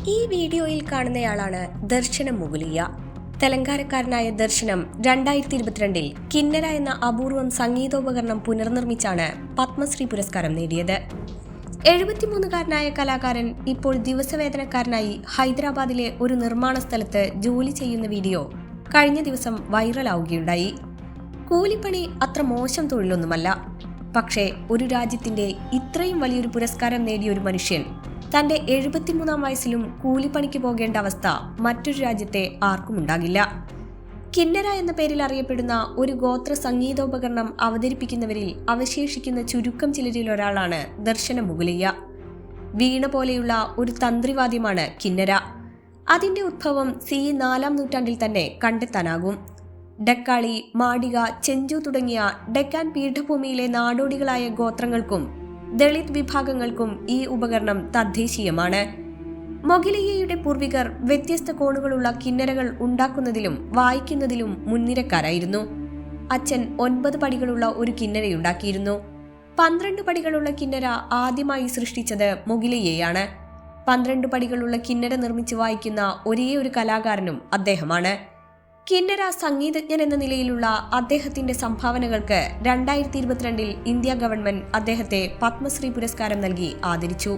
ഈ വീഡിയോയിൽ കാണുന്നയാളാണ് ദർശനം മുകുലിയ. തെലങ്കാനക്കാരനായ ദർശനം 2022 കിന്നര എന്ന അപൂർവം സംഗീതോപകരണം പുനർനിർമ്മിച്ചാണ് പത്മശ്രീ പുരസ്കാരം നേടിയത്. 73കാരനായ കലാകാരൻ ഇപ്പോൾ ദിവസവേതനക്കാരനായി ഹൈദരാബാദിലെ ഒരു നിർമ്മാണ സ്ഥലത്ത് ജോലി ചെയ്യുന്ന വീഡിയോ കഴിഞ്ഞ ദിവസം വൈറലാവുകയുണ്ടായി. കൂലിപ്പണി അത്ര മോശം തൊഴിലൊന്നുമല്ല. പക്ഷേ ഒരു രാജ്യത്തിന്റെ ഇത്രയും വലിയൊരു പുരസ്കാരം നേടിയ ഒരു മനുഷ്യൻ തന്റെ 73ാം വയസ്സിലും കൂലിപ്പണിക്ക് പോകേണ്ട അവസ്ഥ മറ്റൊരു രാജ്യത്തെ ആർക്കും ഉണ്ടാകില്ല. കിന്നര എന്ന പേരിൽ അറിയപ്പെടുന്ന ഒരു ഗോത്ര സംഗീതോപകരണം അവതരിപ്പിക്കുന്നവരിൽ അവശേഷിക്കുന്ന ചുരുക്കം ചിലരിൽ ഒരാളാണ് ദർശനം മുകുലിയ. വീണ പോലെയുള്ള ഒരു തന്ത്രിവാദ്യമാണ് കിന്നര. അതിന്റെ ഉദ്ഭവം CE 4ാം നൂറ്റാണ്ടിൽ തന്നെ കണ്ടെത്താനാകും. ഡക്കാളി, മാഡിക, ചെഞ്ചു തുടങ്ങിയ ഡെക്കാൻ പീഠഭൂമിയിലെ നാടോടികളായ ഗോത്രങ്ങൾക്കും ദളിത് വിഭാഗങ്ങൾക്കും ഈ ഉപകരണം തദ്ദേശീയമാണ്. മൊഗിലിയയുടെ പൂർവികർ വ്യത്യസ്ത കോണുകളുള്ള കിന്നരകൾ ഉണ്ടാക്കുന്നതിലും വായിക്കുന്നതിലും മുൻനിരക്കാരായിരുന്നു. അച്ഛൻ 9 പടികളുള്ള ഒരു കിന്നരയുണ്ടാക്കിയിരുന്നു. 12 പടികളുള്ള കിന്നര ആദ്യമായി സൃഷ്ടിച്ചത് മൊഗിലിയയാണ്. 12 പടികളുള്ള കിന്നര നിർമ്മിച്ച് വായിക്കുന്ന ഒരേ ഒരു കലാകാരനും അദ്ദേഹമാണ്. കിന്നര സംഗീതജ്ഞൻ എന്ന നിലയിലുള്ള അദ്ദേഹത്തിന്റെ സംഭാവനകൾക്ക് 2022 ഇന്ത്യ ഗവൺമെന്റ് അദ്ദേഹത്തെ പത്മശ്രീ പുരസ്കാരം നൽകി ആദരിച്ചു.